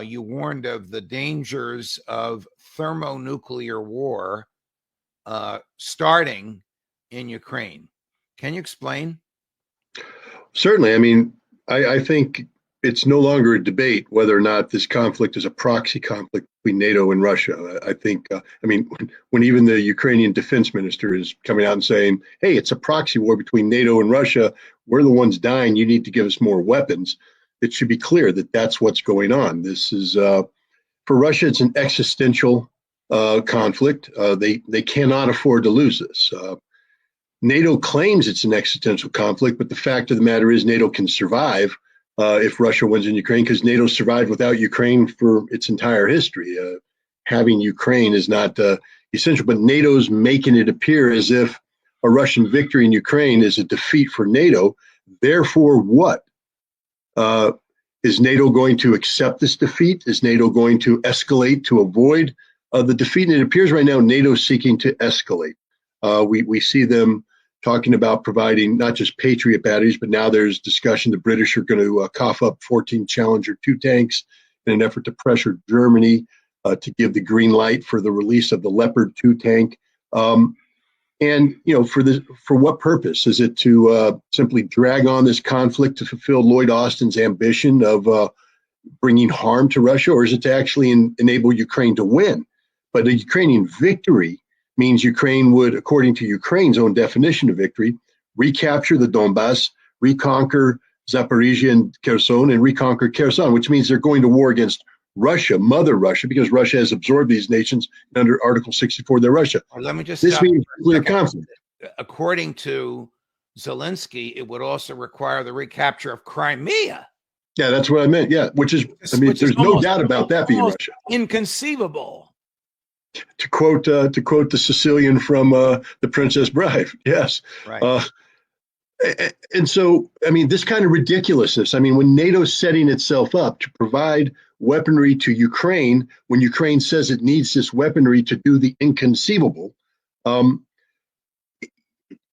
you warned of the dangers of thermonuclear war starting in Ukraine. Can you explain? Certainly. I mean, I think it's no longer a debate whether or not this conflict is a proxy conflict between NATO and Russia. I think, I mean, when even the Ukrainian defense minister is coming out and saying, hey, it's a proxy war between NATO and Russia, we're the ones dying, you need to give us more weapons. It should be clear that that's what's going on. This is, for Russia, it's an existential conflict. They cannot afford to lose this. NATO claims it's an existential conflict, but the fact of the matter is NATO can survive if Russia wins in Ukraine, because NATO survived without Ukraine for its entire history. Having Ukraine is not essential, but NATO's making it appear as if a Russian victory in Ukraine is a defeat for NATO. Therefore, what? Is NATO going to accept this defeat? Is NATO going to escalate to avoid the defeat? And it appears right now NATO is seeking to escalate. We see them talking about providing not just Patriot batteries, but now there's discussion the British are going to cough up 14 Challenger 2 tanks in an effort to pressure Germany to give the green light for the release of the Leopard 2 tank. And, you know, for what purpose? Is it to simply drag on this conflict to fulfill Lloyd Austin's ambition of bringing harm to Russia, or is it to actually enable Ukraine to win? But a Ukrainian victory means Ukraine would, according to Ukraine's own definition of victory, recapture the Donbass, reconquer Zaporizhia and Kherson, and reconquer Kherson, which means they're going to war against Russia, Mother Russia, because Russia has absorbed these nations under Article 64. They're Russia. Well, let me just this means clear conflict. According to Zelensky, it would also require the recapture of Crimea. Yeah, that's what I meant. Yeah, which is, I mean, there's no doubt about that being Russia. Inconceivable. To quote the Sicilian from The Princess Bride. Yes. Right. And so, I mean, this kind of ridiculousness. I mean, when NATO's setting itself up to provide weaponry to Ukraine, when Ukraine says it needs this weaponry to do the inconceivable,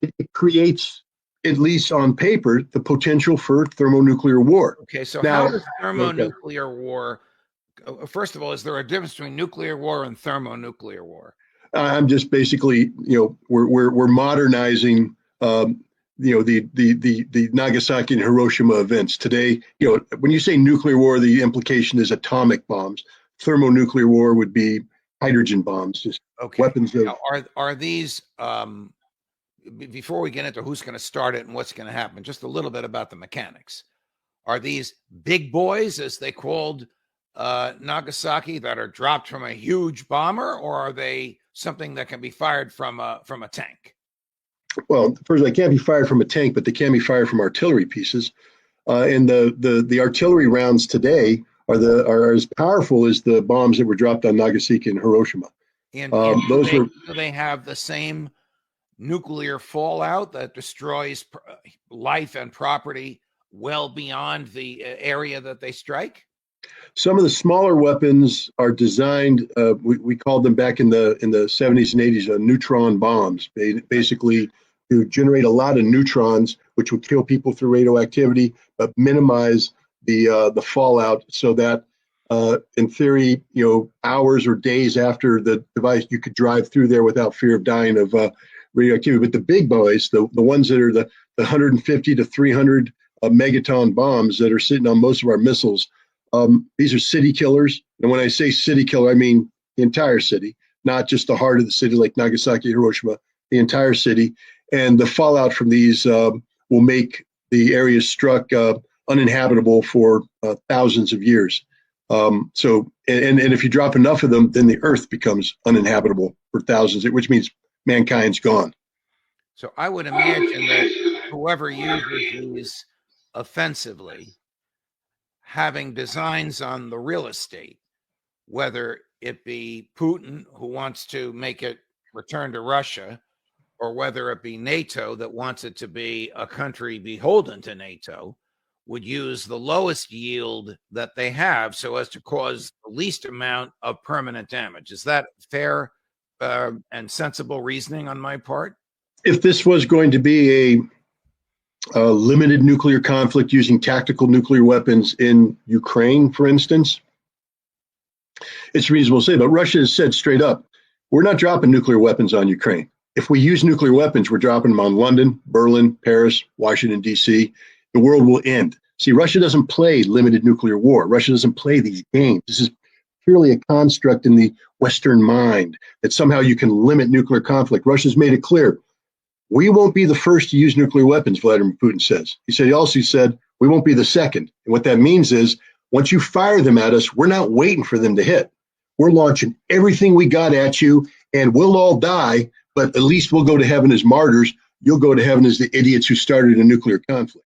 it creates, at least on paper, the potential for thermonuclear war. Okay, so now, how does thermonuclear war? First of all, is there a difference between nuclear war and thermonuclear war? I'm just basically, you know, we're modernizing, you know, the Nagasaki and Hiroshima events today. You know, when you say nuclear war, the implication is atomic bombs. Thermonuclear war would be hydrogen bombs, just weapons. Now, are these? Before we get into who's going to start it and what's going to happen, just a little bit about the mechanics. Are these big boys, as they called Nagasaki, that are dropped from a huge bomber, or are they something that can be fired from a tank? Well, first, they can't be fired from a tank, but they can be fired from artillery pieces. And the artillery rounds today are as powerful as the bombs that were dropped on Nagasaki and Hiroshima. And do they have the same nuclear fallout that destroys life and property well beyond the area that they strike? Some of the smaller weapons are designed, we called them back in the 70s and 80s, neutron bombs, basically to generate a lot of neutrons, which would kill people through radioactivity, but minimize the fallout so that, in theory, you know, hours or days after the device, you could drive through there without fear of dying of radioactivity. But the big boys, the ones that are the 150 to 300 megaton bombs that are sitting on most of our missiles, these are city killers. And when I say city killer, I mean the entire city, not just the heart of the city like Nagasaki, Hiroshima, the entire city. And the fallout from these will make the areas struck uninhabitable for thousands of years. So if you drop enough of them, then the earth becomes uninhabitable for thousands, which means mankind's gone. So I would imagine that whoever uses these offensively, having designs on the real estate, whether it be Putin, who wants to make it return to Russia, or whether it be NATO that wants it to be a country beholden to NATO, would use the lowest yield that they have so as to cause the least amount of permanent damage. Is that fair and sensible reasoning on my part? If this was going to be a limited nuclear conflict using tactical nuclear weapons in Ukraine, for instance, it's reasonable to say, but Russia has said straight up, we're not dropping nuclear weapons on Ukraine. If we use nuclear weapons, we're dropping them on London, Berlin, Paris, Washington, D.C. The world will end. See, Russia doesn't play limited nuclear war. Russia doesn't play these games. This is purely a construct in the Western mind that somehow you can limit nuclear conflict. Russia's made it clear. We won't be the first to use nuclear weapons, Vladimir Putin says. He also said, we won't be the second. And what that means is, once you fire them at us, we're not waiting for them to hit. We're launching everything we got at you, and we'll all die, but at least we'll go to heaven as martyrs. You'll go to heaven as the idiots who started a nuclear conflict.